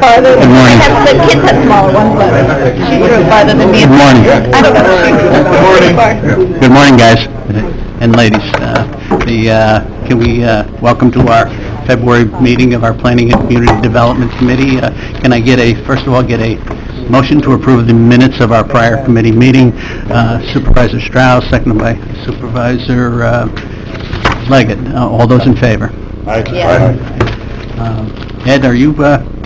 farther. Good morning. The kids have smaller ones, but she grew farther than me. Good morning. I don't know if she grew far. Good morning, guys and ladies. Can we welcome to our February meeting of our Planning and Community Development Committee. Can I first of all, get a motion to approve the minutes of our prior committee meeting? Supervisor Strauss, seconded by Supervisor Leggett. All those in favor? Yeah. Ed, are you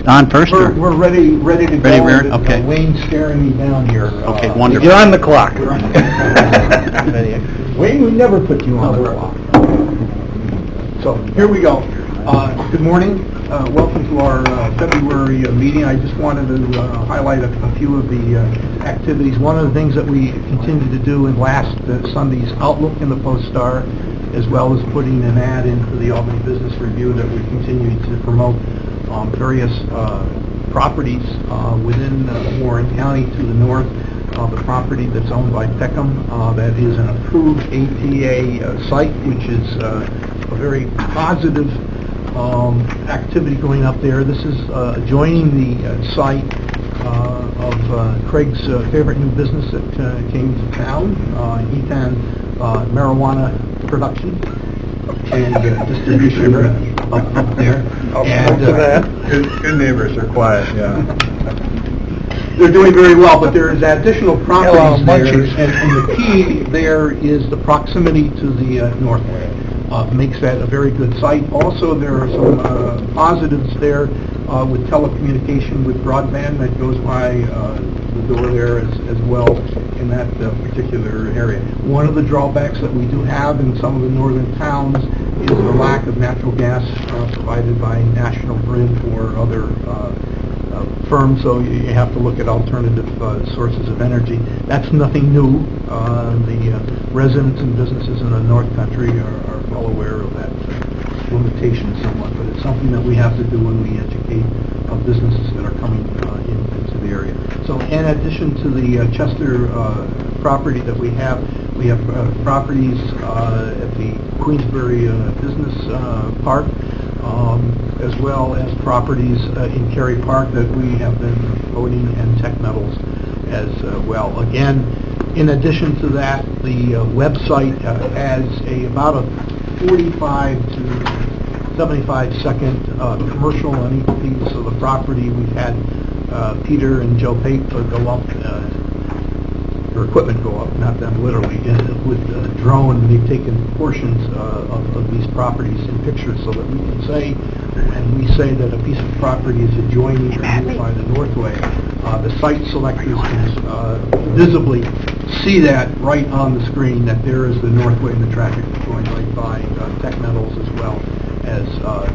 on first? Or? We're ready to Ready, go. we're- okay. Wayne's staring me down here. Okay, wonderful. You're on the clock. Wayne, we never put you on the clock. So, here we go. Good morning. Welcome to our February meeting. I just wanted to highlight a few of the activities. One of the things that we continued to do in last Sunday's Outlook in the Post-Star, as well as putting an ad into the Albany Business Review, that we continue to promote various properties within Warren County. To the north, the property that's owned by Peckham, that is an approved APA site, which is a very positive activity going up there. This is adjoining the site of Craig's favorite new business that came to town, Etan Marijuana Production and Distribution up there. Good neighbors are quiet, yeah. They're doing very well, but there is additional properties there, and the key there is the proximity to the north. Makes that a very good site. Also, there are some positives there with telecommunication, with broadband that goes by the door there as well in that particular area. One of the drawbacks that we do have in some of the northern towns is the lack of natural gas provided by National Grid or other firms, so you have to look at alternative sources of energy. That's nothing new. The residents and businesses in the North Country are well aware of that limitation somewhat, but it's something that we have to do when we educate businesses that are coming into the area. So in addition to the Chester property that we have properties at the Queensbury Business Park, as well as properties in Cary Park that we have been promoting, and Tech Metals as well. Again, in addition to that, the website has about a 45 to 75 second commercial on each piece of the property. We've had Peter and Joe Pape go up, their equipment go up, not them literally, with a drone, and they've taken portions of these properties in pictures so that we can say, when we say that a piece of property is adjoining or used by the Northway, the site selectors can visibly see that right on the screen, that there is the Northway and the traffic going right by Tech Metals as well as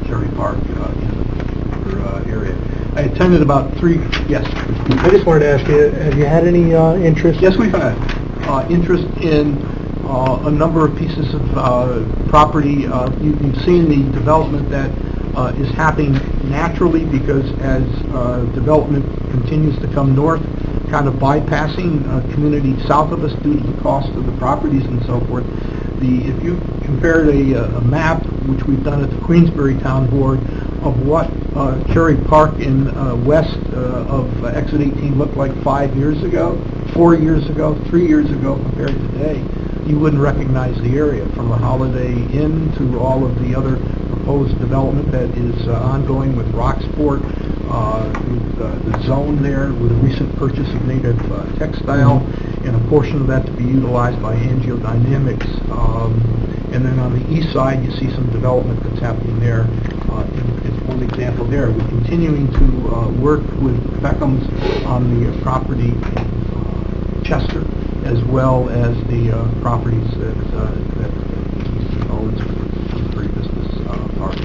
Cary Park in the area. I attended about yes. I just wanted to ask you, have you had any interest? Yes, we've had interest in a number of pieces of property. You've seen the development that is happening naturally, because as development continues to come north, kind of bypassing community south of us due to the cost of the properties and so forth. If you compared a map, which we've done at the Queensbury Town Board, of what Cary Park in west of Exit 18 looked like 5 years ago, 4 years ago, 3 years ago compared to today, you wouldn't recognize the area, from the Holiday Inn to all of the other proposed development that is ongoing with Rocksport, with the zone there, with a recent purchase of Native Textile, and a portion of that to be utilized by Angiodynamics. And then on the east side, you see some development that's happening there. It's one example there. We're continuing to work with Beckham's on the property in Chester, as well as the properties that he owns for Queensbury Business Park.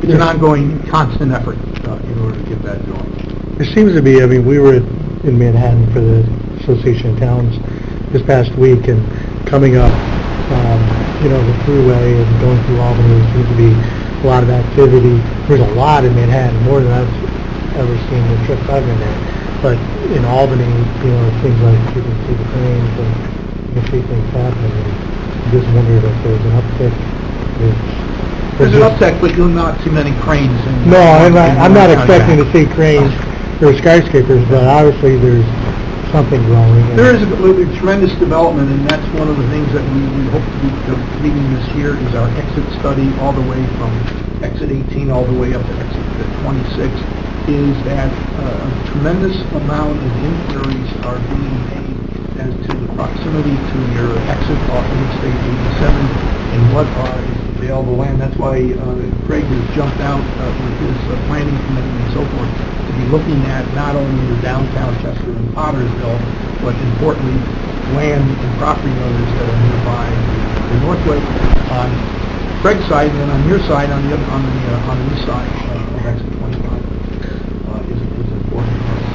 It's an ongoing, constant effort in order to get that going. There seems to be, we were in Manhattan for the Association of Towns this past week, and coming up, the thruway and going through Albany, there seems to be a lot of activity. There's a lot in Manhattan, more than I've ever seen the trips I've been there. But in Albany, it seems like you can see the trains and you can see things happening. And I just wondered if there's an uptick with There's an uptick, but you'll not see many cranes. No, I'm not expecting to see cranes or skyscrapers, but obviously there's something growing. There is a tremendous development, and that's one of the things that we hope to be completing this year is our exit study all the way from exit 18 all the way up to exit 26, is that a tremendous amount of inquiries are being made as to the proximity to your exit off Interstate 87 and what is available land. That's why Craig has jumped out with his planning committee and so forth to be looking at not only the downtown Chester and Pottersville, but importantly, land and property owners that are nearby the Northway on Craig's side, and then on your side, on the east side of exit 25 is important for us.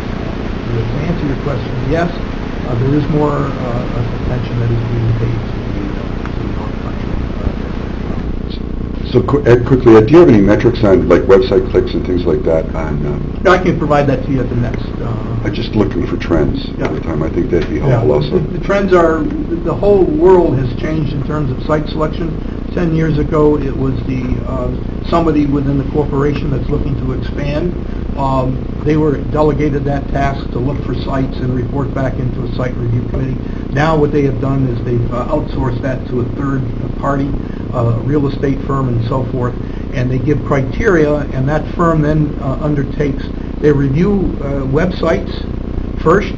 To answer your question, yes, there is more attention that is being paid to the North Country. So Ed, quickly, Ed, do you have any metrics on like website clicks and things like that? I can provide that to you at the next. I'm just looking for trends every time. I think that'd be helpful also. The trends are, the whole world has changed in terms of site selection. 10 years ago, it was somebody within the corporation that's looking to expand. They were delegated that task to look for sites and report back into a site review committee. Now what they have done is they've outsourced that to a third party, a real estate firm and so forth, and they give criteria, and that firm then they review websites first.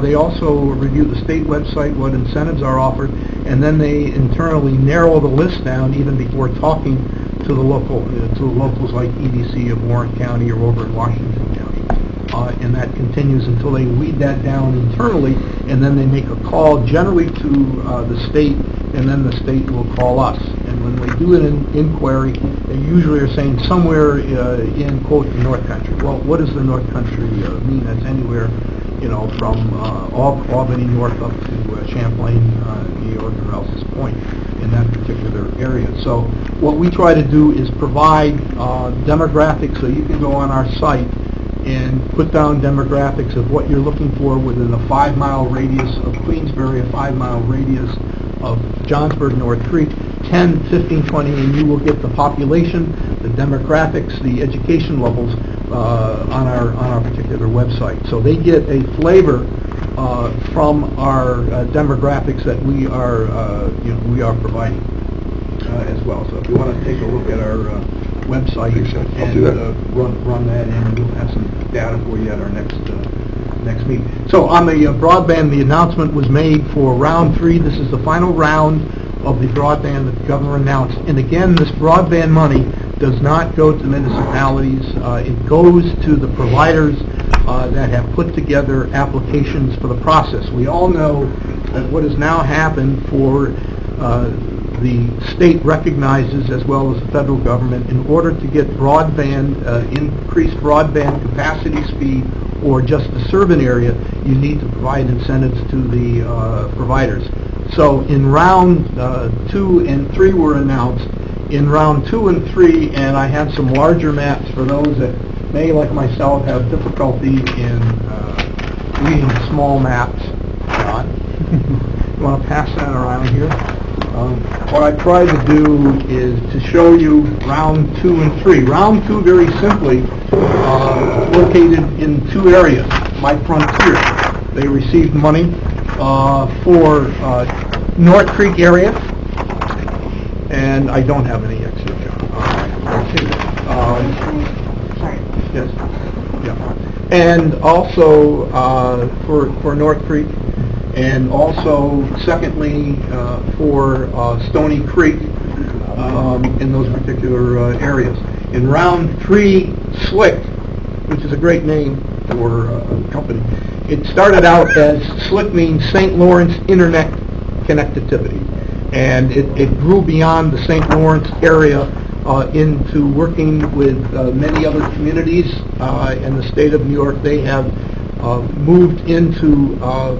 They also review the state website, what incentives are offered, and then they internally narrow the list down even before talking to the locals like EDC of Warren County or over in Washington County. And that continues until they weed that down internally, and then they make a call generally to the state, and then the state will call us. And when they do an inquiry, they usually are saying somewhere in, quote, the North Country. Well, what does the North Country mean? That's anywhere, from Albany north up to Champlain, New York, or Rouse's Point in that particular area. So what we try to do is provide demographics, so you can go on our site and put down demographics of what you're looking for within a 5-mile radius of Queensbury, a 5-mile radius of Johnsburg, North Creek, 10, 15, 20, and you will get the population, the demographics, the education levels on our particular website. So they get a flavor from our demographics that we are providing as well. So if you want to take a look at our website and run that in, and we'll have some data for you at our next meeting. So on the broadband, the announcement was made for round 3. This is the final round of the broadband that the governor announced. And again, this broadband money does not go to municipalities. It goes to the providers that have put together applications for the process. We all know that what has now happened for the state recognizes, as well as the federal government, in order to get broadband, increased broadband capacity speed, or just to serve an area, you need to provide incentives to the providers. So in round 2 and 3 were announced. In round 2 and 3, and I have some larger maps for those that may, like myself, have difficulty in reading small maps. John, you want to pass that around here? What I tried to do is to show you round 2 and 3. Round 2, very simply, located in 2 areas. My Frontier, they received money for North Creek area, and I don't have any extra. Yes. Yeah. And also for North Creek, and also secondly for Stony Creek in those particular areas. In round 3, Slick, which is a great name for a company. It started out as Slick means St. Lawrence Internet Connectivity, and it grew beyond the St. Lawrence area into working with many other communities in the state of New York. They have moved into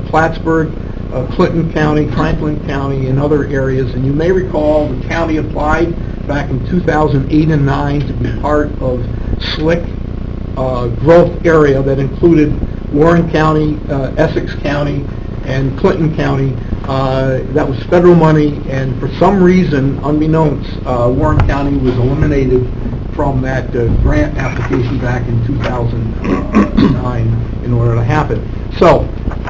Plattsburgh, Clinton County, Franklin County, and other areas. And you may recall the county applied back in 2008 and 9 to be part of Slick growth area that included Warren County, Essex County, and Clinton County That was federal money, and for some reason, unbeknownst, Warren County was eliminated from that grant application back in 2009 in order to happen. So,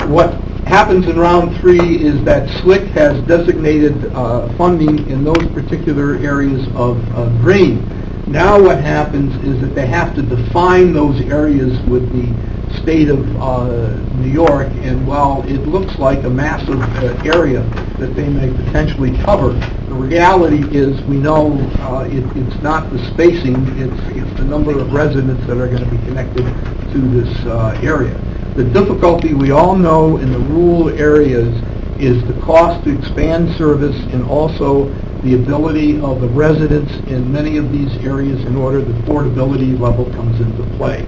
what happens in round 3 is that SLIC has designated funding in those particular areas of green. Now what happens is that they have to define those areas with the state of New York, and while it looks like a massive area that they may potentially cover, the reality is we know it's not the spacing, it's the number of residents that are going to be connected to this area. The difficulty we all know in the rural areas is the cost to expand service, and also the ability of the residents in many of these areas in order the affordability level comes into play.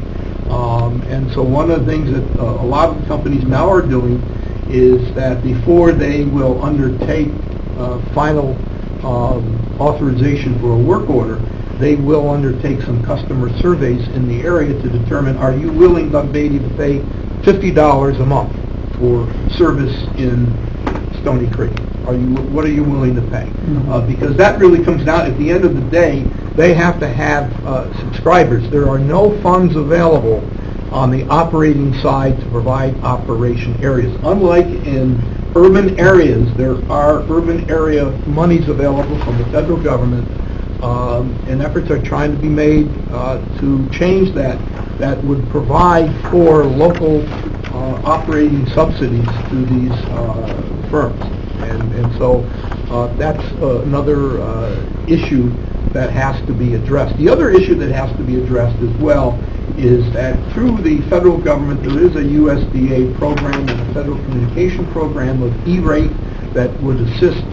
And so one of the things that a lot of the companies now are doing is that before they will undertake final authorization for a work order, they will undertake some customer surveys in the area to determine, are you willing, Doug Beatty, to pay $50 a month for service in Stony Creek? What are you willing to pay? Because that really comes down, at the end of the day, they have to have subscribers. There are no funds available on the operating side to provide operation areas. Unlike in urban areas, there are urban area monies available from the federal government, and efforts are trying to be made to change that would provide for local operating subsidies to these firms. And so that's another issue that has to be addressed. The other issue that has to be addressed as well is that through the federal government there is a USDA program and a federal communication program of E-rate that would assist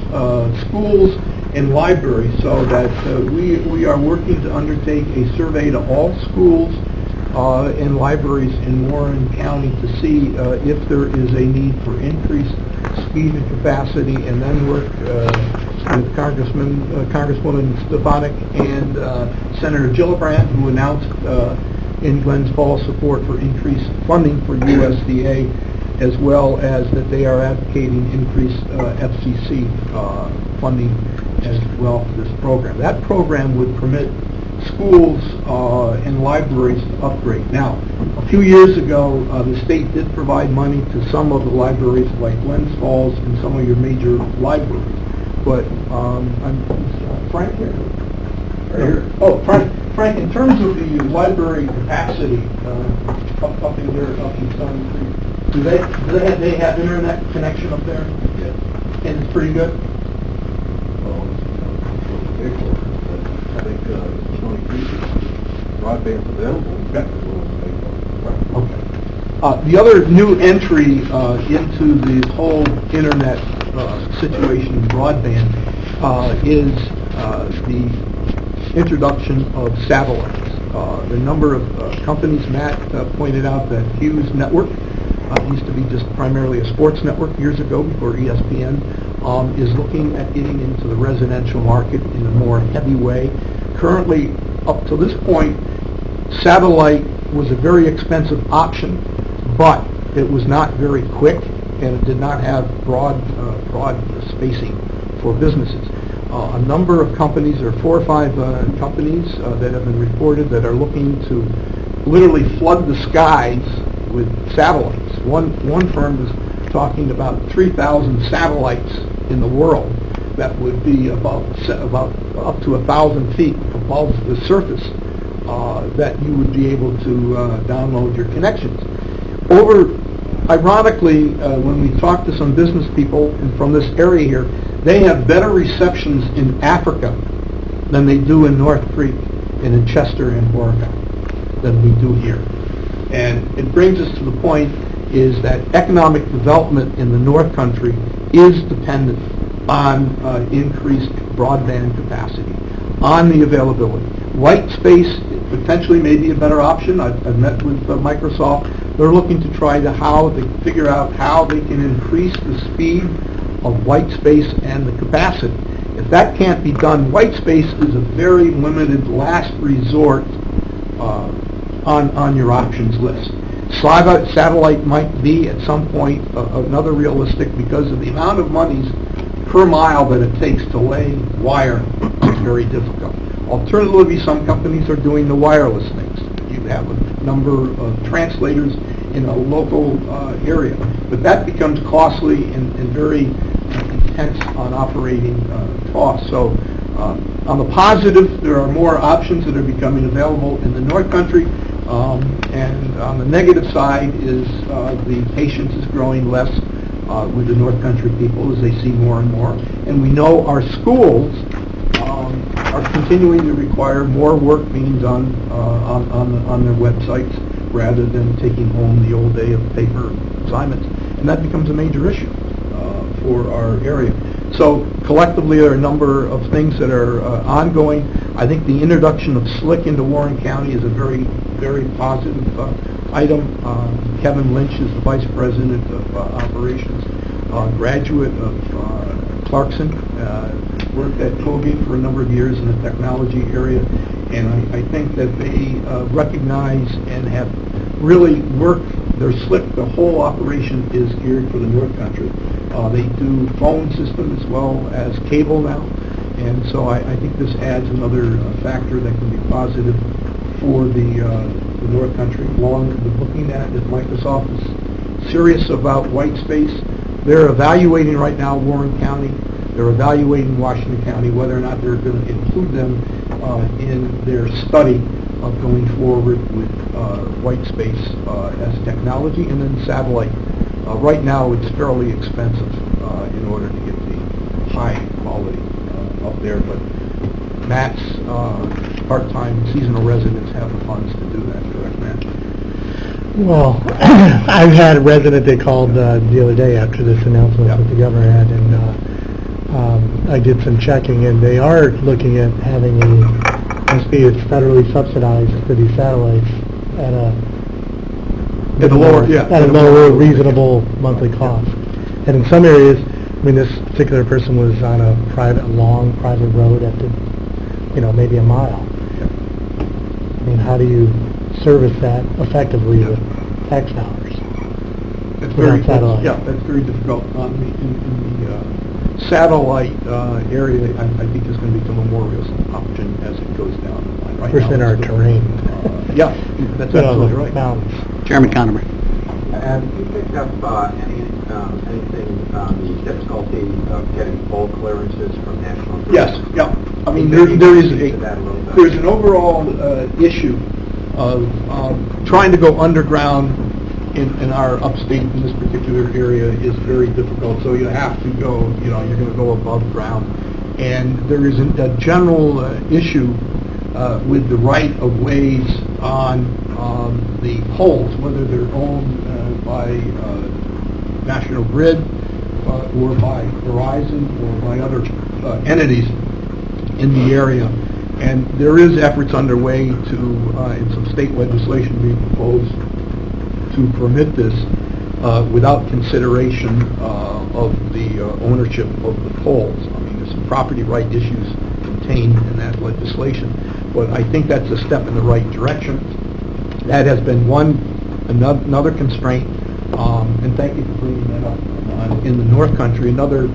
schools and libraries, so that we are working to undertake a survey to all schools and libraries in Warren County to see if there is a need for increased speed and capacity, and then work with Congresswoman Stefanik and Senator Gillibrand, who announced in Glens Falls support for increased funding for USDA, as well as that they are advocating increased FCC funding as well for this program. That program would permit schools and libraries to upgrade. Now, a few years ago, the state did provide money to some of the libraries like Glens Falls and some of your major libraries. But Frank here? Right here. Oh, Frank, in terms of the library capacity up in there, up in Stony Creek, do they have internet connection up there? Yes. And it's pretty good? I think broadband's available. Okay. The other new entry into the whole internet situation, broadband, is the introduction of satellites. The number of companies, Matt pointed out that Hughes Network used to be just primarily a sports network years ago before ESPN, is looking at getting into the residential market in a more heavy way. Currently, up to this point, satellite was a very expensive option, but it was not very quick, and it did not have broad spacing for businesses. A number of companies, or 4 or 5 companies that have been reported that are looking to literally flood the skies with satellites. One firm is talking about 3,000 satellites in the world that would be about up to 1,000 feet above the surface that you would be able to download your connections. Ironically, when we talk to some business people from this area here, they have better receptions in Africa than they do in North Creek and in Chester and Oregon than we do here. And it brings us to the point is that economic development in the North Country is dependent on increased broadband capacity, on the availability. White space potentially may be a better option. I've met with Microsoft. They're looking to try to figure out how they can increase the speed of white space and the capacity. If that can't be done, white space is a very limited last resort on your options list. Satellite might be at some point another realistic, because of the amount of monies per mile that it takes to lay wire is very difficult. Alternatively, some companies are doing the wireless things. You have a number of translators in a local area, but that becomes costly and very intense on operating costs. So on the positive, there are more options that are becoming available in the North Country, and on the negative side is the patience is growing less with the North Country people as they see more and more. And we know our schools are continuing to require more work being done on their websites rather than taking home the old day of paper assignments. And that becomes a major issue for our area. So collectively, there are a number of things that are ongoing. I think the introduction of SLIC into Warren County is a very, very positive item. Kevin Lynch is the Vice President of Operations, graduate of Clarkson, worked at Colgate for a number of years in the technology area, and I think that they recognize and have really worked their SLIC. The whole operation is geared for the North Country. They do phone system as well as cable now, and so I think this adds another factor that can be positive for the North Country. Along with looking at if Microsoft is serious about white space, they're evaluating right now Warren County. They're evaluating Washington County, whether or not they're going to include them in their study of going forward with white space as technology, and then satellite. Right now, it's fairly expensive in order to get the high quality up there, but Matt's part-time seasonal residents have the funds to do that, correct, Matt? Well, I've had a resident that called the other day after this announcement that the governor had, and I did some checking, and they are looking at having must be it's federally subsidized for these satellites at a lower reasonable monthly cost. And in some areas, I mean, this particular person was on a long private road at maybe a mile. I mean, how do you service that effectively with tax dollars? That's very difficult. In the satellite area, I think is going to become a more real option as it goes down the line. Right now, in our terrain. That's absolutely right. Mountains. Chairman Conover. Have you picked up anything on the difficulty of getting pole clearances from National Grid? Yes, yeah. I mean, there's an overall issue of trying to go underground in our upstate in this particular area is very difficult. So you have to go, you're going to go above ground. And there is a general issue with the right-of-ways on the poles, whether they're owned by National Grid or by Verizon or by other entities in the area. And there is efforts underway to, in some state legislation being proposed to permit this without consideration of the ownership of the poles. I mean, there's some property right issues contained in that legislation, but I think that's a step in the right direction. That has been another constraint, and thank you for bringing that up. In the North Country, another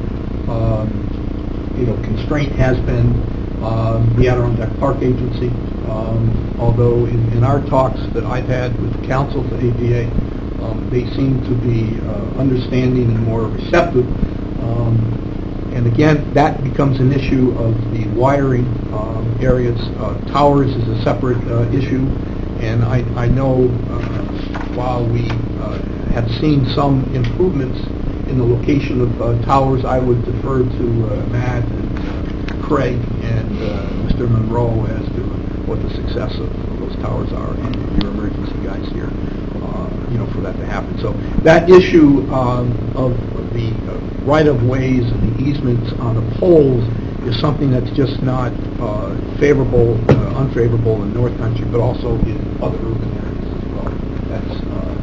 constraint has been the Adirondack Park Agency. Although in our talks that I've had with council to APA, they seem to be understanding and more receptive. And again, that becomes an issue of the wiring areas. Towers is a separate issue, and I know while we have seen some improvements in the location of towers, I would defer to Matt and Craig and Mr. Monroe as to what the success of those towers are, and your emergency guys here, for that to happen. So that issue of the right-of-ways and the easements on the poles is something that's just not unfavorable in North Country, but also in other urban areas as well. That's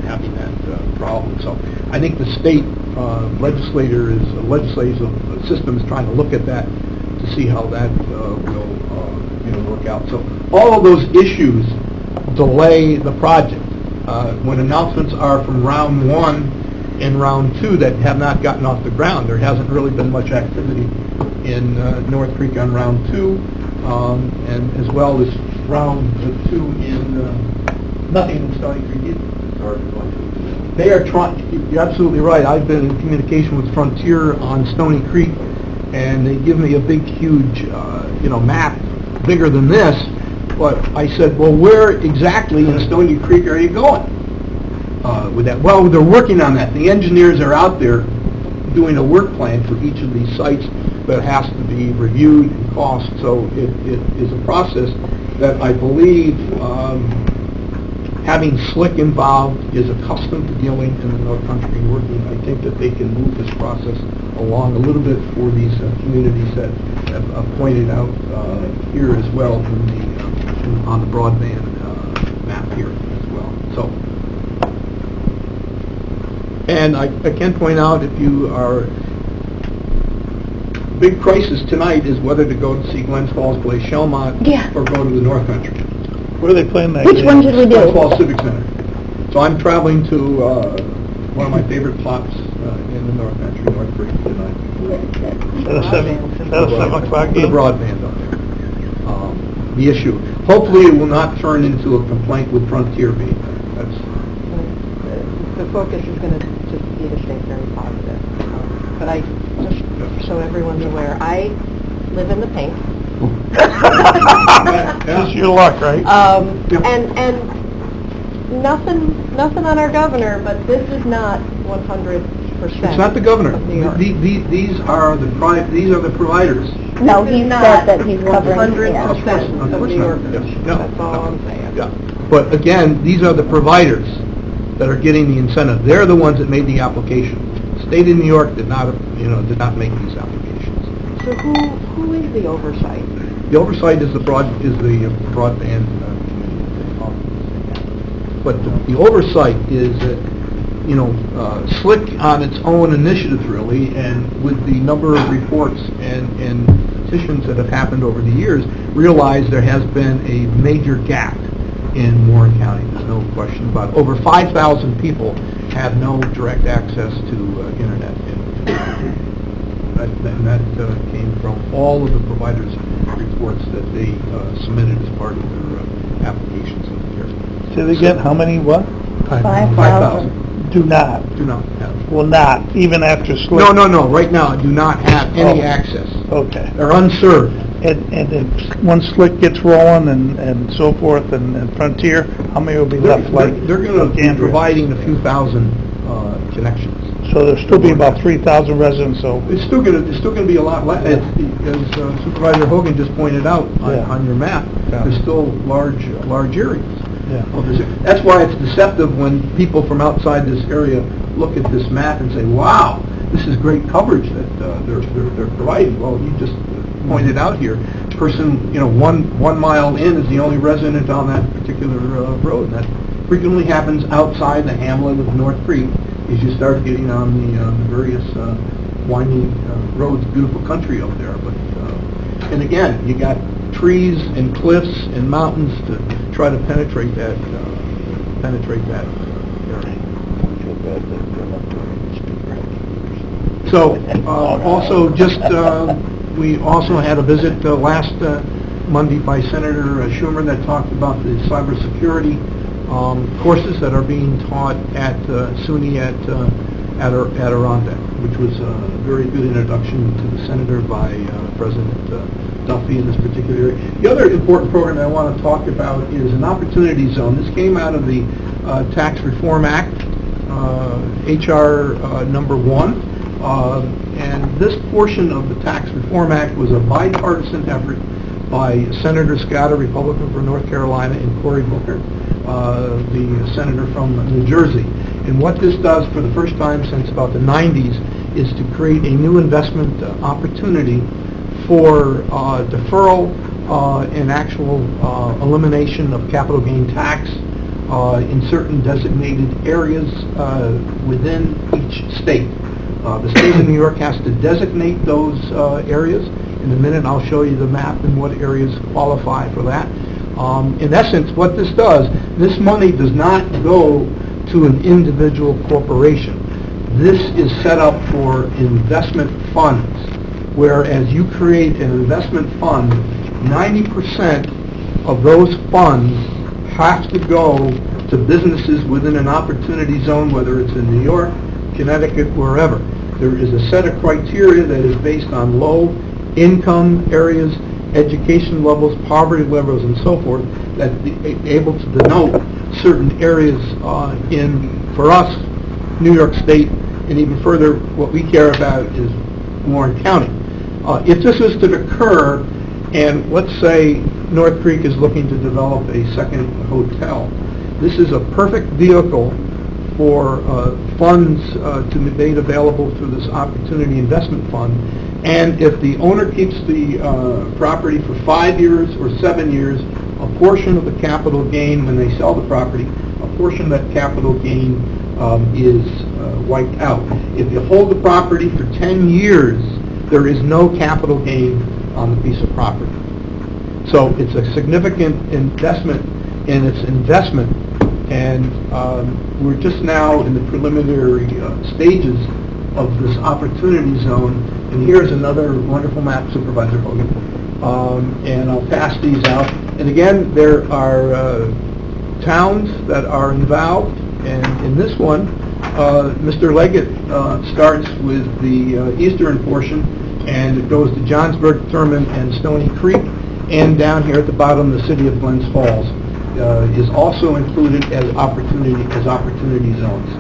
having that problem. So I think the state legislative system is trying to look at that to see how that will work out. So all of those issues delay the project. when announcements are from round 1 and round 2 that have not gotten off the ground. There hasn't really been much activity in North Creek on round 2, and as well as round 2 in nothing in Stony Creek either. They are trying, you're absolutely right, I've been in communication with Frontier on Stony Creek, and they give me a big, huge, map, bigger than this, but I said, well, where exactly in Stony Creek are you going with that? Well, they're working on that. The engineers are out there doing a work plan for each of these sites that has to be reviewed and cost, so it is a process that I believe having Slick involved is accustomed to dealing in the North Country and working. I think that they can move this process along a little bit for these communities that have pointed out here as well on the broadband map here as well. So, and I can point out, if you are, big crisis tonight is whether to go to see Glens Falls play Shellmont or go to the North Country. Where are they playing that Which game? one should we do? Glens Falls Civic Center. So I'm traveling to one of my favorite plots in the North Country, North Creek, tonight. Is that a 7 o'clock For the game? broadband up there. The issue. Hopefully it will not turn into a complaint with Frontier being there. That's, The focus is going to just be to stay very positive. But I, just so everyone's aware, I live in the pink. This is your luck, right? And nothing on our governor, but this is not 100%. It's not the governor. Of New York. These are the providers. No, This he is said not that he's covering, 100% of New York. No, That's all I'm saying. Yeah. But again, these are the providers that are getting the incentive. They're the ones that made the application. The state of New York did not make these applications. So who is the oversight? The oversight is the broadband committee. But the oversight is Slick on its own initiative, really, and with the number of reports and petitions that have happened over the years, realized there has been a major gap in Warren County. There's no question about it. Over 5,000 people have no direct access to internet. And that came from all of the providers' reports that they submitted as part of their applications in the year. Say it again, how many what? 5,000 Do not, do not have. will not, even after Slick? No, right now, do not have any access. Okay. They're unserved. And then once Slick gets rolling and so forth and Frontier, how many will be left? They're going to be providing a few thousand connections. So there'll still be about 3,000 residents, so... It's still going to be a lot less, as Supervisor Hogan just pointed out on your map. Yeah. There's still large areas. Yeah. That's why it's deceptive when people from outside this area look at this map and say, wow, this is great coverage that they're providing. Well, you just pointed out here, person, 1 mile in is the only resident on that particular road. And that frequently happens outside the hamlet of North Creek as you start getting on the various winding roads, beautiful country up there. But and again, you got trees and cliffs and mountains to try to penetrate that area. So also just we also had a visit last Monday by Senator Schumer that talked about the cybersecurity courses that are being taught at SUNY at Adirondack, which was a very good introduction to the senator by President Duffy in this particular area. The other important program I want to talk about is an opportunity zone. This came out of the Tax Reform Act, H.R. number 1. And this portion of the Tax Reform Act was a bipartisan effort by Senator Scott, a Republican from North Carolina, and Cory Booker, the senator from New Jersey. And what this does for the first time since about the 90s is to create a new investment opportunity for deferral and actual elimination of capital gain tax in certain designated areas within each state. The state of New York has to designate those areas. In a minute, I'll show you the map and what areas qualify for that. In essence, what this does, this money does not go to an individual corporation. This is set up for investment funds, whereas you create an investment fund, 90% of those funds have to go to businesses within an opportunity zone, whether it's in New York, Connecticut, wherever. There is a set of criteria that is based on low income areas, education levels, poverty levels, and so forth, that able to denote certain areas for us, New York State, and even further, what we care about is Warren County. If this was to occur, and let's say North Creek is looking to develop a second hotel, this is a perfect vehicle for funds to be made available through this Opportunity Investment Fund. And if the owner keeps the property for 5 years or 7 years, a portion of the capital gain when they sell the property, a portion of that capital gain is wiped out. If you hold the property for 10 years, there is no capital gain on the piece of property. So it's a significant investment in its investment, and we're just now in the preliminary stages of this opportunity zone. And here's another wonderful map, Supervisor Hogan. And I'll pass these out. And again, there are towns that are involved. And in this one, Mr. Leggett starts with the eastern portion, and it goes to Johnsburg, Thurman, and Stony Creek. And down here at the bottom, the city of Glens Falls is also included as opportunity zones.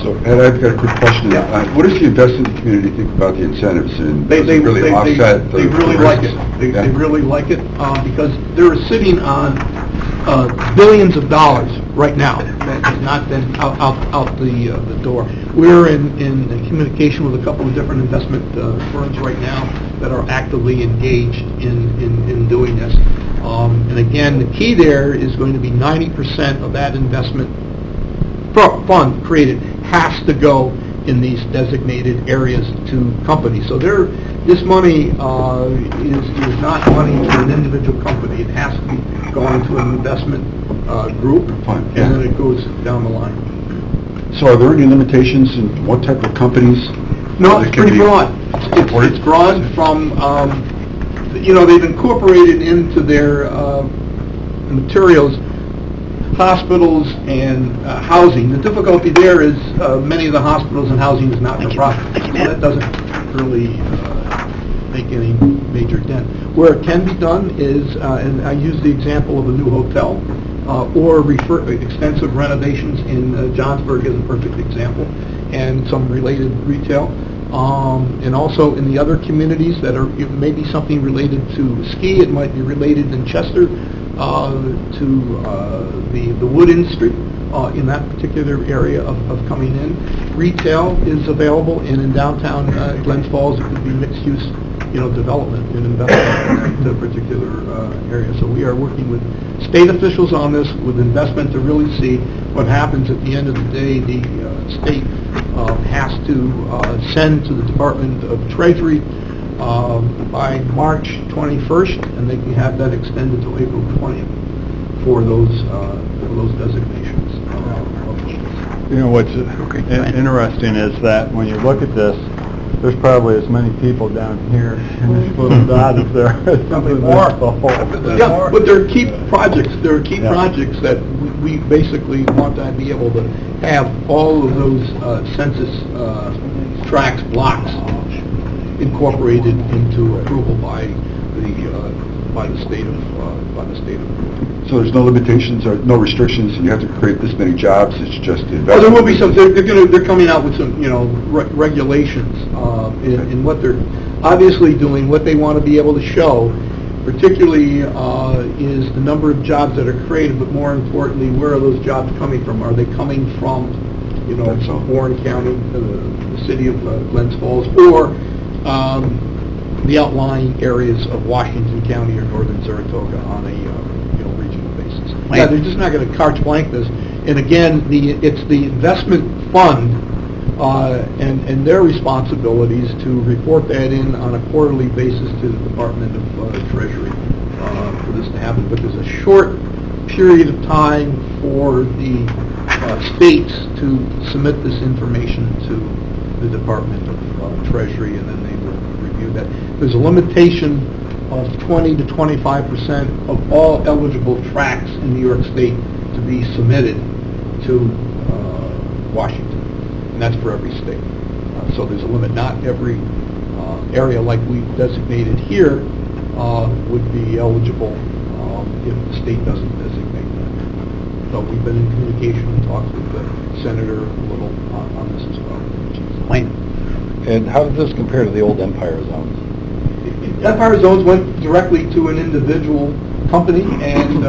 So, Ed, I've got a quick question. Yeah. What does the investment community think about the incentives, and They does it really offset the they really risks? like it. They Yeah. really like it because they're sitting on billions of dollars right now that has not been out the door. We're in communication with a couple of different investment firms right now that are actively engaged in doing this. And again, the key there is going to be 90% of that investment fund created has to go in these designated areas to companies. So this money is not money to an individual company. It has to be going to an investment group, Fine, and yeah. then it goes down the line. So are there any limitations in what type of companies? No, that it's can pretty be broad. supported? It's broad from, they've incorporated into their materials hospitals and housing. The difficulty there is many of the hospitals and housing is not for profit, so that doesn't really make any major dent. Where it can be done is, and I use the example of a new hotel or extensive renovations in Johnsburg as a perfect example, and some related retail. And also in the other communities that are, it may be something related to ski, it might be related in Chester to the wood industry in that particular area of coming in. Retail is available, and in downtown Glens Falls it could be mixed-use, development and investment in that particular area. So we are working with state officials on this with investment to really see what happens at the end of the day. The state has to send to the Department of Treasury by March 21st, and they can have that extended to April 20th for those designations. What's go ahead. interesting is that when you look at this, there's probably as many people down here in this little dot as there is Probably in more. the whole. Yeah, but there are key projects. There are key Yeah. projects that we basically want to be able to have all of those census tracts, blocks incorporated into approval by the state of. So there's no limitations or no restrictions, you have to create this many jobs, it's just investment? Well, there will be some. They're coming out with some regulations in what they're obviously doing. What they want to be able to show, particularly, is the number of jobs that are created, but more importantly, where are those jobs coming from? Are they coming from, That's all. Warren County, the city of Glens Falls, or the outlying areas of Washington County or northern Saratoga on a regional basis? Yeah, they're just not going to carte blanche this. And again, it's the investment fund and their responsibilities to report that in on a quarterly basis to the Department of Treasury for this to happen, but there's a short period of time for the states to submit this information to the Department of Treasury, and then they will review that. There's a limitation of 20 to 25% of all eligible tracts in New York State to be submitted to Washington, and that's for every state. So there's a limit. Not every area like we've designated here would be eligible if the state doesn't designate that. So we've been in communication and talks with the senator a little on this as well. Wayne? And how does this compare to the old Empire zones? Empire zones went directly to an individual company, and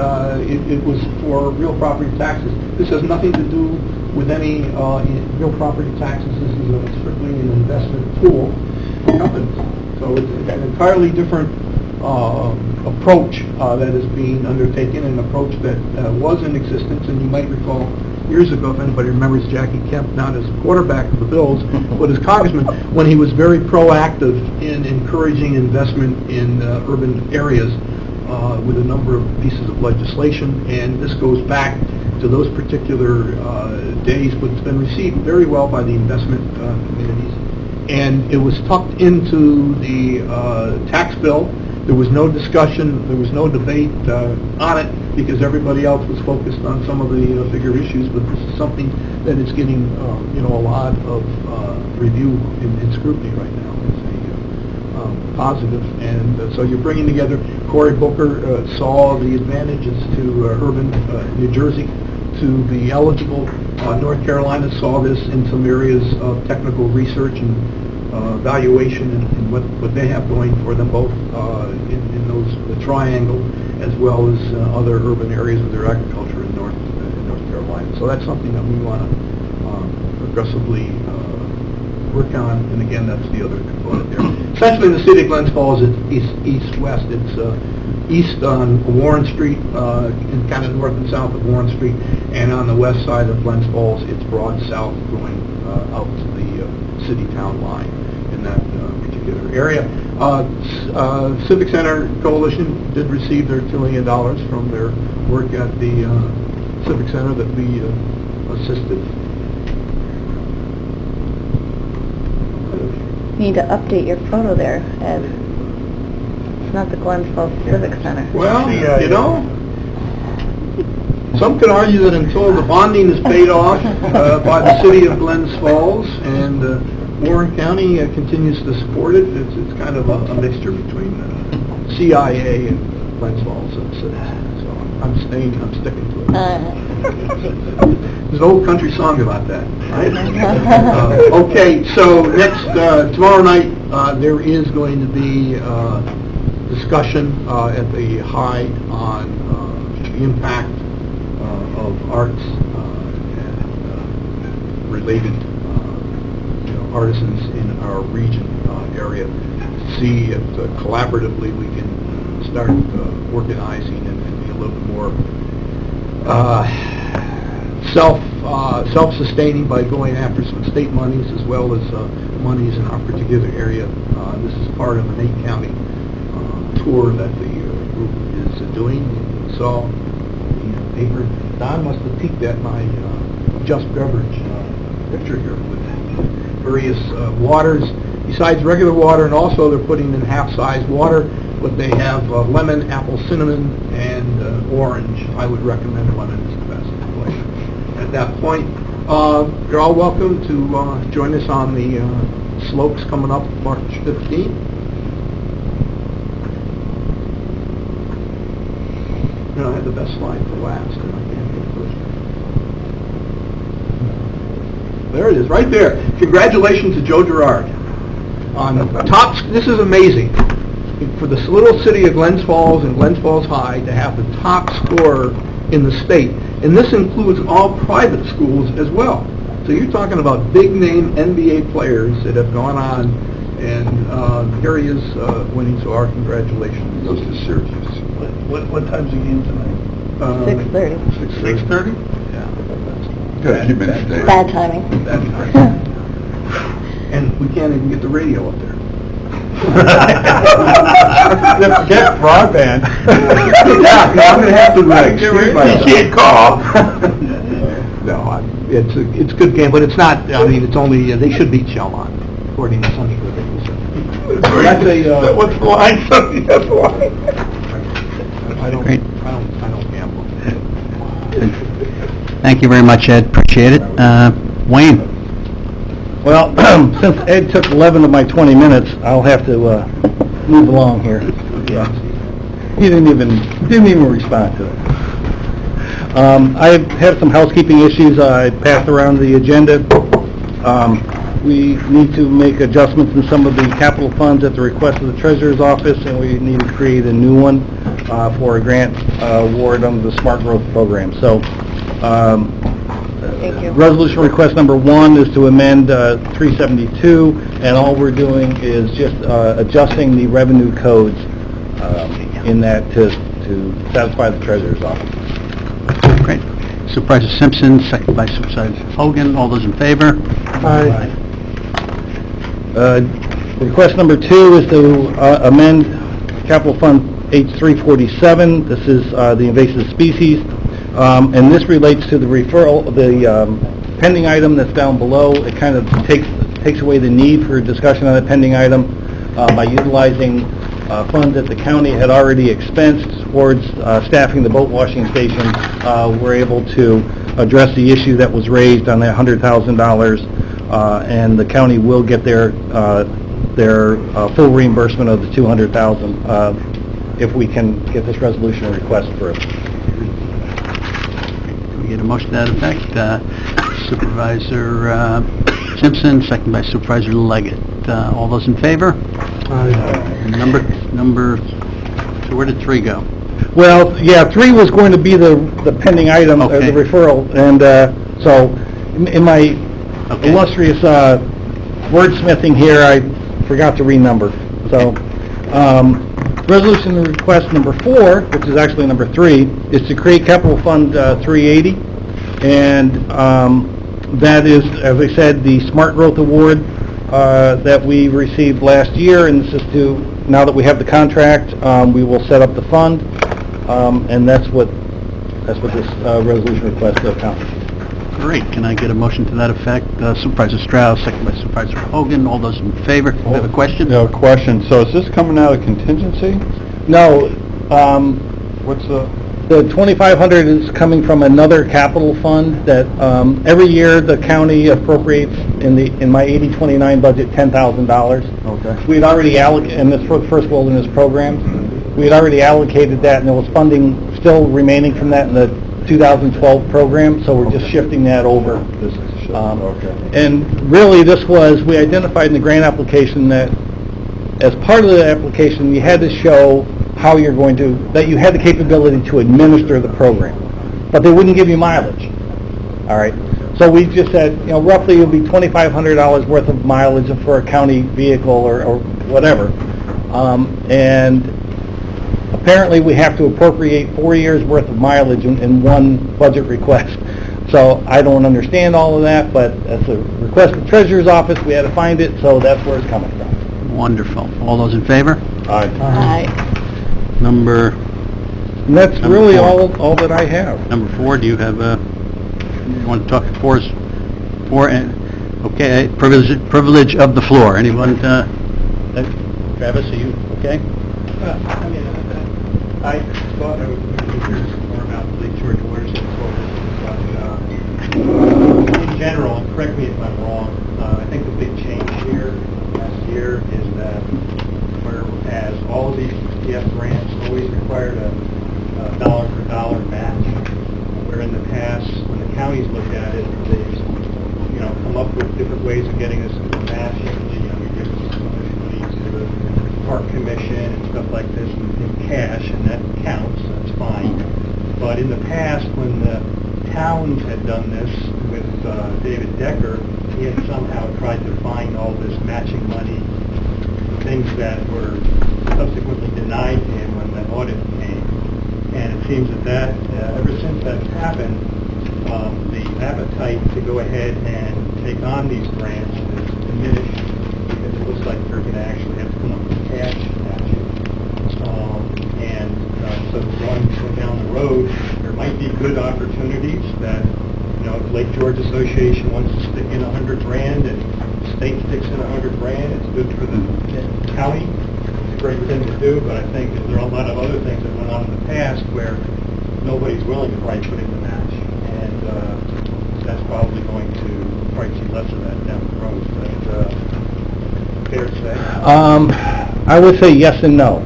it was for real property taxes. This has nothing to do with any real property taxes. This is strictly an investment tool for companies. So it's an entirely different approach that is being undertaken, an approach that was in existence, and you might recall years ago, if anybody remembers Jackie Kemp, not as quarterback of the Bills, but as congressman, when he was very proactive in encouraging investment in urban areas with a number of pieces of legislation, and this goes back to those particular days, but it's been received very well by the investment communities. And it was tucked into the tax bill. There was no discussion, there was no debate on it, because everybody else was focused on some of the bigger issues, but this is something that is getting a lot of review and scrutiny right now. It's a positive, and so you're bringing together. Cory Booker saw the advantages to urban New Jersey to be eligible. North Carolina saw this in some areas of technical research and valuation and what they have going for them, both in the triangle as well as other urban areas of their agriculture in North Carolina. So that's something that we want to aggressively work on, and again, that's the other component there. Essentially, in the city of Glens Falls, it's east-west. It's east on Warren Street, and kind of north and south of Warren Street, and on the west side of Glens Falls, it's broad south going out to the city-town line in that particular area. Civic Center Coalition did receive their $2 million from their work at the Civic Center that we assisted. You need to update your photo there, as it's not the Glens Falls Civic Center. Well, you know, some could argue that until the bonding is paid off by the city of Glens Falls and Warren County continues to support it, it's kind of a mixture between CIA and Glens Falls citizens. So I'm sticking to it. There's an old country song about that, right? Okay, so next, tomorrow night, there is going to be discussion at the Hyde on the impact of arts and related artisans in our region area, to see if collaboratively we can start organizing and be a little bit more self-sustaining by going after some state monies as well as monies in our particular area. This is part of an 8-county tour that the group is doing. So, paper, Don must have peeked at my Just Beverage picture here with various waters besides regular water, and also they're putting in half-size water, but they have lemon, apple, cinnamon, and orange. I would recommend lemon is the best flavor. At that point, you're all welcome to join us on the slopes coming up March 15th. I had the best slide for last, and I can't get it first. There it is, right there. Congratulations to Joe Girard. On top, this is amazing. For the little city of Glens Falls and Glens Falls High to have the top scorer in the state. And this includes all private schools as well. So you're talking about big-name NBA players that have gone on, and here he is winning, so our congratulations. He goes to Syracuse. What time's the game tonight? 6:30. 6:30? Yeah. Got a few minutes there. Bad timing. And we can't even get the radio up there. Get broadband. Yeah, I'm gonna have to, excuse myself. You can't call. No, it's a good game, but it's not, I mean, it's only, they should beat Shellmont, according to some of the things. That's a, what's the line, Sonny? That's the line. I don't gamble. Thank you very much, Ed, appreciate it. Wayne? Well, since Ed took 11 of my 20 minutes, I'll have to move along here. Yeah. He didn't even respond to it. I have some housekeeping issues. I passed around the agenda. We need to make adjustments in some of the capital funds at the request of the Treasurer's Office, and we need to create a new one for a grant award under the Smart Growth Program. So, Thank you. resolution request number 1 is to amend 372, and all we're doing is just adjusting the revenue codes in that to satisfy the Treasurer's Office. Great. Supervisor Simpson, second by Supervisor Hogan. All those in favor? Aye. Request number 2 is to amend Capital Fund H347. This is the invasive species, and this relates to the referral, the pending item that's down below. It kind of takes away the need for discussion on the pending item by utilizing funds that the county had already expensed towards staffing the boat washing station. We're able to address the issue that was raised on that $100,000, and the county will get their full reimbursement of the $200,000 if we can get this resolution request through. Can we get a motion to that effect? Supervisor Simpson, second by Supervisor Leggett. All those in favor? Number, so where did 3 go? Well, yeah, 3 was going to be the pending item, or Okay. the referral, and so in my Okay. illustrious wordsmithing here, I forgot to renumber. So, resolution request number 4, which is actually number 3, is to create Capital Fund 380, and that is, as I said, the Smart Growth Award that we received last year, and this is to, now that we have the contract, we will set up the fund, and that's what this resolution request accomplishes. Great. Can I get a motion to that effect? Supervisor Strauss, second by Supervisor Hogan. All those in favor? Do you have a question? No, question. So is this coming out of contingency? No, What's the... the $2,500 is coming from another capital fund that every year the county appropriates in my 8029 budget $10,000. Okay. We had already allocated, and this for the First Wilderness Program, we had already allocated that, and there was funding still remaining from that in the 2012 program, so we're just shifting that over. This is okay. And really, this was, we identified in the grant application that as part of the application, you had to show how you're going to, that you had the capability to administer the program, but they wouldn't give you mileage. All right, so we just said, you know, roughly it'll be $2,500 worth of mileage for a county vehicle or whatever, and apparently we have to appropriate 4 years worth of mileage in one budget request. So I don't understand all of that, but that's a request of the Treasurer's Office. We had to find it, so that's where it's coming from. Wonderful. All those in favor? Aye. Aye. Number And that's Number really 4. all that I have. Number 4, do you have you want to talk 4? Okay, privilege of the floor. Anyone? Travis, are you okay? I thought I was going to hear some more about the Lake George watershed focus, but in general, and correct me if I'm wrong, I think the big change here last year is that whereas all of these CF grants always required a dollar-for-dollar match, where in the past, when the counties looked at it, they come up with different ways of getting this match. We give some money to the park commission and stuff like this in cash, and that counts, that's fine. But in the past, when the towns had done this with David Decker, he had somehow tried to find all this matching money, things that were subsequently denied to him when the audit came. And it seems that ever since that's happened, the appetite to go ahead and take on these grants is diminished, because it looks like they're going to actually have to come up with cash matching. So going down the road, there might be good opportunities that, if Lake George Association wants to stick in $100,000 and the state sticks in $100,000, it's good for the county. It's a great thing to do, but I think that there are a lot of other things that went on in the past where nobody's willing to probably put in the match, and that's probably going to probably see less of that down the road. But fair to say? I would say yes and no.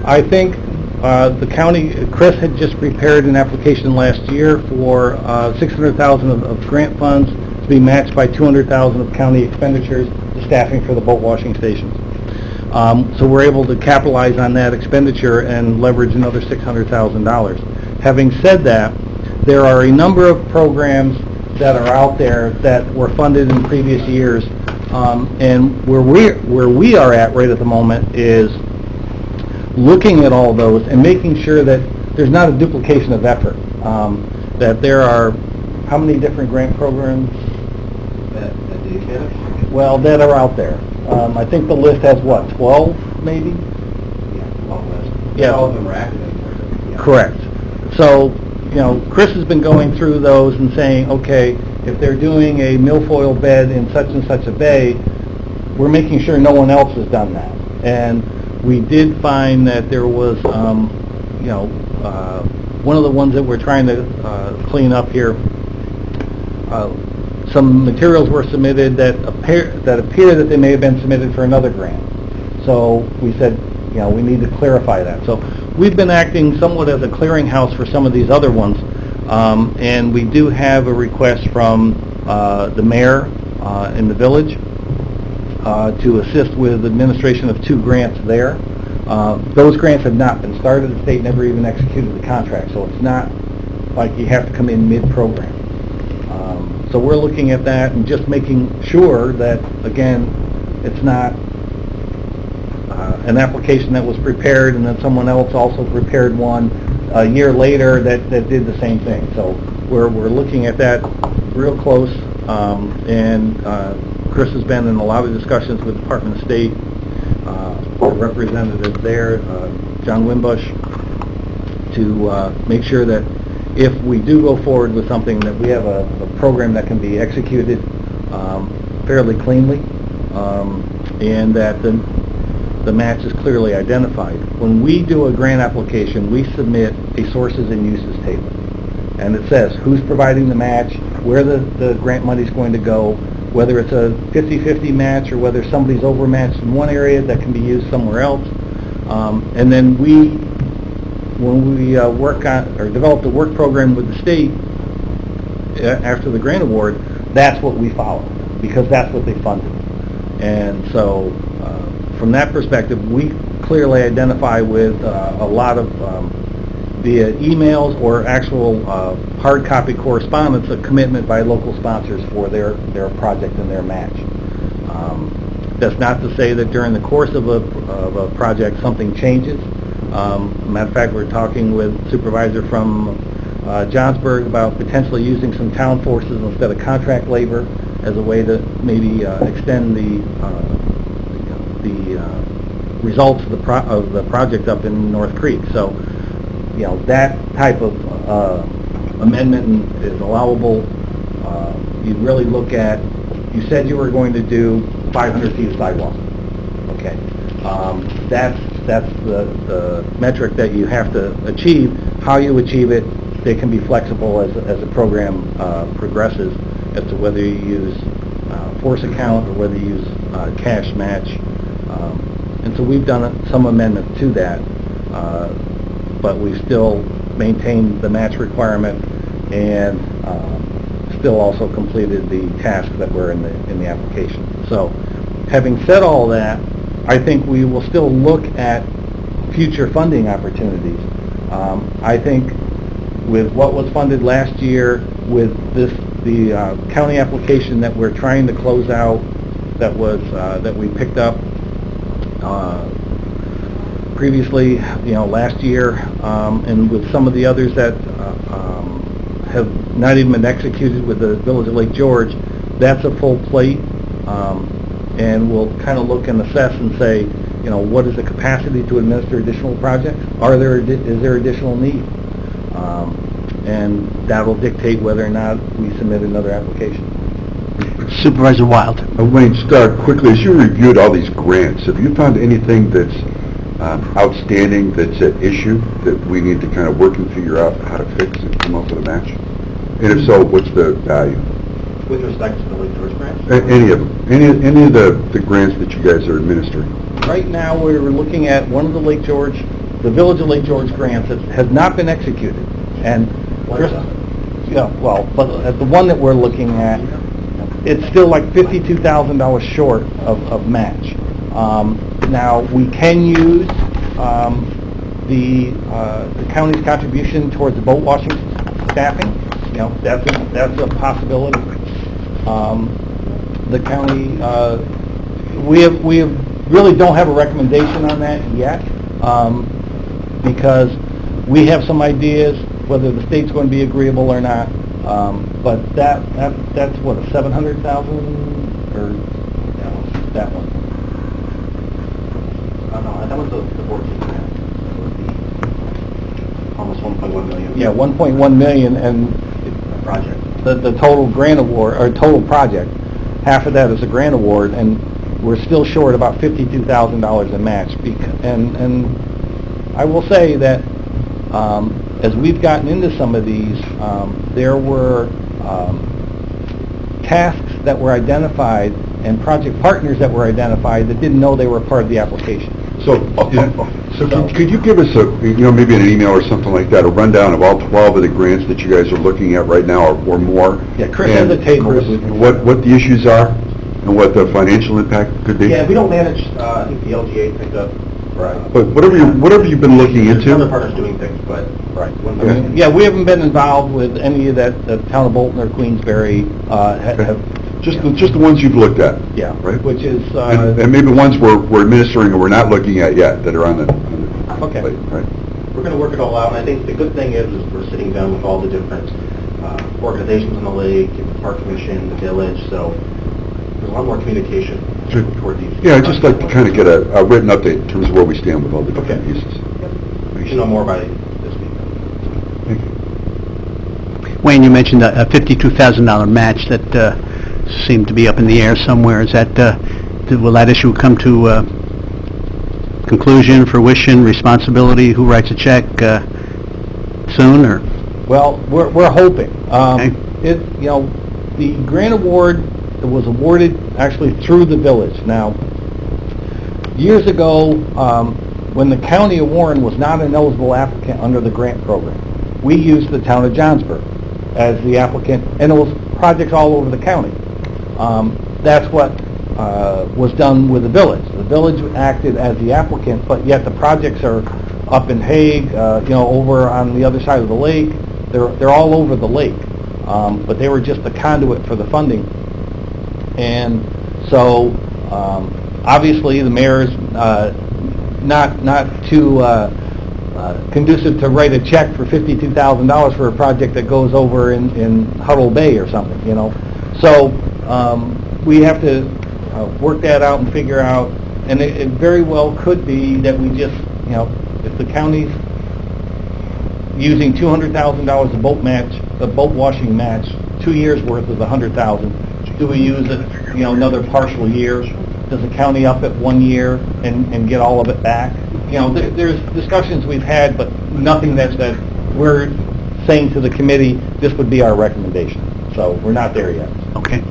I think the county, Chris had just prepared an application last year for $600,000 of grant funds to be matched by $200,000 of county expenditures, the staffing for the boat washing stations. So we're able to capitalize on that expenditure and leverage another $600,000. Having said that, there are a number of programs that are out there that were funded in previous years, and where we are at right at the moment is looking at all those and making sure that there's not a duplication of effort. That there are, how many different grant programs? Well, that are out there. I think the list has what, 12 maybe? Yeah, All of them are academic. correct. So, Chris has been going through those and saying, okay, if they're doing a milfoil bed in such and such a bay, we're making sure no one else has done that. And we did find that there was, one of the ones that we're trying to clean up here, some materials were submitted that appear that they may have been submitted for another grant. So we said, we need to clarify that. So we've been acting somewhat as a clearinghouse for some of these other ones, and we do have a request from the mayor in the village to assist with administration of 2 grants there. Those grants have not been started. The state never even executed the contract, so it's not like you have to come in mid-program. So we're looking at that and just making sure that, again, it's not an application that was prepared and then someone else also prepared one a year later that did the same thing. So we're looking at that real close, and Chris has been in a lot of discussions with the Department of State, representative there, John Wimbush, to make sure that if we do go forward with something, that we have a program that can be executed fairly cleanly, and that the match is clearly identified. When we do a grant application, we submit a sources and uses table, and it says who's providing the match, where the grant money is going to go, whether it's a 50-50 match or whether somebody's overmatched in one area that can be used somewhere else. And then when we work on or develop the work program with the state after the grant award, that's what we follow, because that's what they funded. And so from that perspective, we clearly identify with a lot of via emails or actual hard copy correspondence, a commitment by local sponsors for their project and their match. That's not to say that during the course of a project something changes. Matter of fact, we're talking with supervisor from Johnsburg about potentially using some town forces instead of contract labor as a way to maybe extend the results of the project up in North Creek. So, that type of amendment is allowable. You'd really look at, you said you were going to do 500 feet of sidewalk. Okay. That's the metric that you have to achieve. How you achieve it, they can be flexible as the program progresses as to whether you use force account or whether you use cash match. And so we've done some amendment to that, but we still maintain the match requirement and still also completed the tasks that were in the application. So having said all that, I think we will still look at future funding opportunities. I think with what was funded last year, with the county application that we're trying to close out, that we picked up previously, last year, and with some of the others that have not even been executed with the Village of Lake George, that's a full plate, and we'll kind of look and assess and say, what is the capacity to administer additional projects? Is there additional need? And that will dictate whether or not we submit another application. Supervisor Wild. Wayne, start quickly, as you reviewed all these grants, have you found anything that's outstanding, that's at issue, that we need to kind of work and figure out how to fix and come up with a match? And if so, what's the value? With respect to the Lake George grants? Any of them, any of the grants that you guys are administering? Right now, we're looking at one of the Village of Lake George grants that has not been executed. And but the one that we're looking at, it's still like $52,000 short of match. Now, we can use the county's contribution towards the boat washing staffing. That's a possibility. The county, we really don't have a recommendation on that yet, because we have some ideas whether the state's going to be agreeable or not. But that's what, a 700,000 or that one. No, that was the 14 grant. That was the almost 1.1 million. Yeah, 1.1 million, and project. The total grant award, or total project, half of that is a grant award, and we're still short about $52,000 in match. And I will say that as we've gotten into some of these, there were tasks that were identified and project partners that were identified that didn't know they were part of the application. So could you give us maybe in an email or something like that, a rundown of all 12 of the grants that you guys are looking at right now, or more? Yeah, Chris has the table. What the issues are and what the financial impact could be? Yeah, we don't manage, I think the LGA picked up. Right. But whatever you've been looking into? Other partners doing things, but right. Yeah, we haven't been involved with any of that. The town of Bolton or Queensbury have just the ones you've looked at. Yeah, right. Which is and maybe ones we're administering or we're not looking at yet that are on the okay. plate, right? We're going to work it all out, and I think the good thing is we're sitting down with all the different organizations on the lake, the park commission, the village. So there's a lot more communication toward these. Yeah, I'd just like to kind of get a written update in terms of where we stand with all the different pieces. We should know more by this week. Thank you. Wayne, you mentioned a $52,000 match that seemed to be up in the air somewhere. Is that, will that issue come to conclusion, fruition, responsibility? Who writes a check soon, or? Well, we're hoping. Okay. The grant award was awarded actually through the village. Now, years ago, when the county of Warren was not an eligible applicant under the grant program, we used the town of Johnsburg as the applicant, and it was projects all over the county. That's what was done with the village. The village acted as the applicant, but yet the projects are up in Hague, over on the other side of the lake. They're all over the lake, but they were just the conduit for the funding. And so, obviously, the mayor is not too conducive to write a check for $52,000 for a project that goes over in Huddle Bay or something, So we have to work that out and figure out, and it very well could be that we just, if the county's using $200,000 of boat washing match, 2 years worth of the $100,000. Do we use it, another partial year? Does the county up it 1 year and get all of it back? There's discussions we've had, but nothing that we're saying to the committee, this would be our recommendation. So we're not there yet. Okay.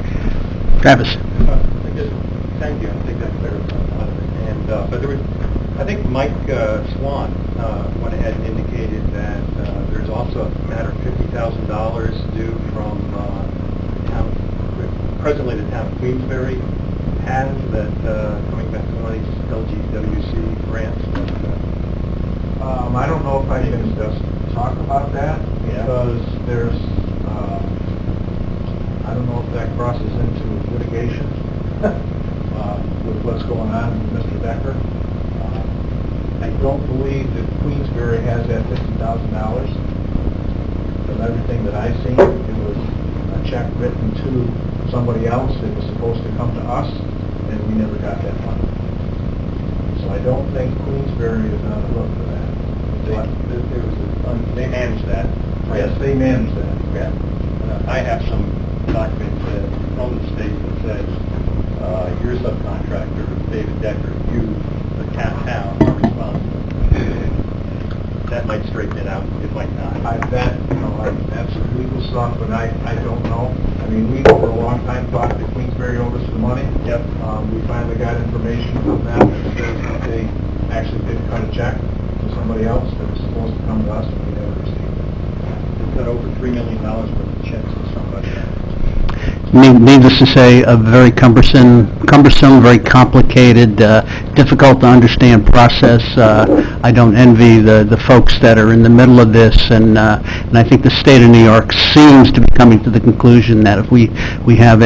Travis. Thank you. I think that clarifies a lot of it. And but there was, I think Mike Swan went ahead and indicated that there's also a matter of $50,000 due from presently the town of Queensbury has that coming back to one of these LGWC grants. I don't know if I can just talk about that, because there's, I don't know if that crosses into litigation with what's going on with Mr. Decker. I don't believe that Queensbury has that $50,000. From everything that I've seen, it was a check written to somebody else. It was supposed to come to us, and we never got that money. So I don't think Queensbury is on the hook for that. They manage that. Yes, they manage that. Yeah. I have some documents from the state that says your subcontractor, David Decker, you, the town, are responsible. That might straighten it out, it might not. That's legal stuff, but I don't know. I mean, we for a long time thought that Queensbury owed us the money. Yep. We finally got information from them that says that they actually did cut a check to somebody else that was supposed to come to us, and we never received it. We've got over $3 million worth of checks to somebody. Needless to say, a very cumbersome, very complicated, difficult to understand process. I don't envy the folks that are in the middle of this, and I think the state of New York seems to be coming to the conclusion that if we have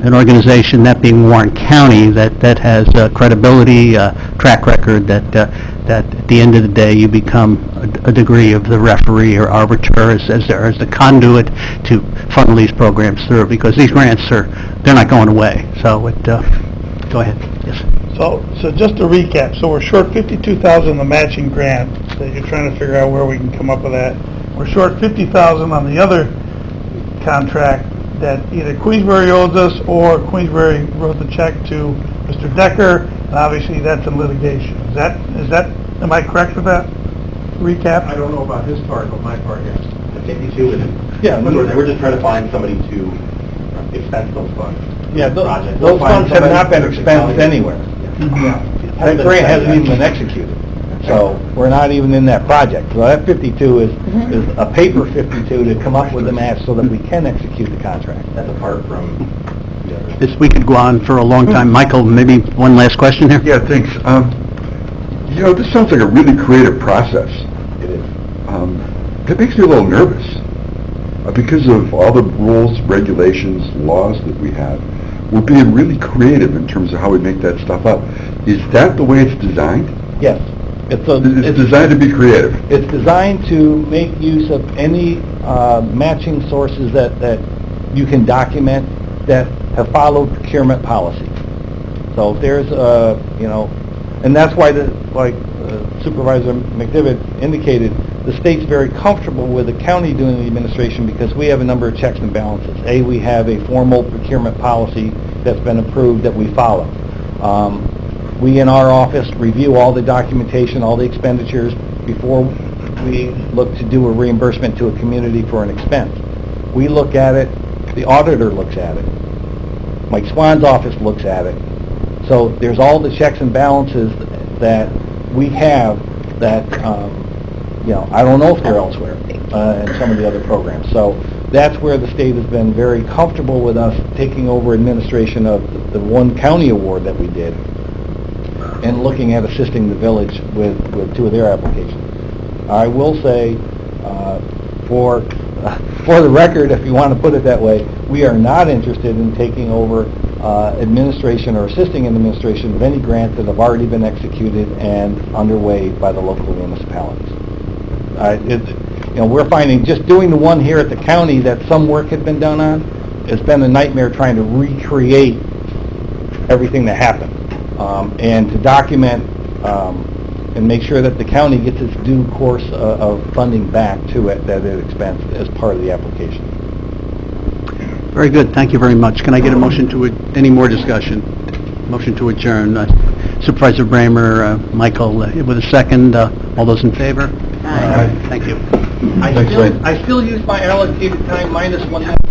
an organization, that being Warren County, that has credibility, track record, that at the end of the day you become a degree of the referee or arbiter as the conduit to funnel these programs through, because these grants they're not going away. So go ahead. Yes. So just to recap, so we're short $52,000 in the matching grant, that you're trying to figure out where we can come up with that. We're short $50,000 on the other contract that either Queensbury owes us or Queensbury wrote the check to Mr. Decker, and obviously that's in litigation. Is that, am I correct with that recap? I don't know about his part, but my part, yes. The 52 is, we're just trying to find somebody to expense those funds. Yeah, Project. those funds have not been expensed anywhere. Yeah. That grant hasn't even been executed. So we're not even in that project. So that 52 is a paper 52 to come up with the match so that we can execute the contract. That's apart from the other. We could go on for a long time. Michael, maybe one last question here? Yeah, thanks. This sounds like a really creative process. It is. That makes me a little nervous. Because of all the rules, regulations, laws that we have, we're being really creative in terms of how we make that stuff up. Is that the way it's designed? Yes. It's designed to be creative. It's designed to make use of any matching sources that you can document that have followed procurement policy. So if there's and that's why like Supervisor McDivitt indicated, the state's very comfortable with the county doing the administration because we have a number of checks and balances. We have a formal procurement policy that's been approved that we follow. We in our office review all the documentation, all the expenditures before we look to do a reimbursement to a community for an expense. We look at it, the auditor looks at it, Mike Swan's office looks at it. So there's all the checks and balances that we have that, I don't know if they're elsewhere in some of the other programs. So that's where the state has been very comfortable with us taking over administration of the one county award that we did and looking at assisting the village with two of their applications. I will say, for the record, if you want to put it that way, we are not interested in taking over administration or assisting in administration of any grants that have already been executed and underway by the local municipalities. We're finding just doing the one here at the county that some work had been done on, it's been a nightmare trying to recreate everything that happened. And to document and make sure that the county gets its due course of funding back to it that it expends as part of the application. Very good. Thank you very much. Can I get a motion to any more discussion? Motion to adjourn. Supervisor Bramer, Michael, with a second. All those in favor? Aye. Thank you. I still use my allocated time minus 1 minute.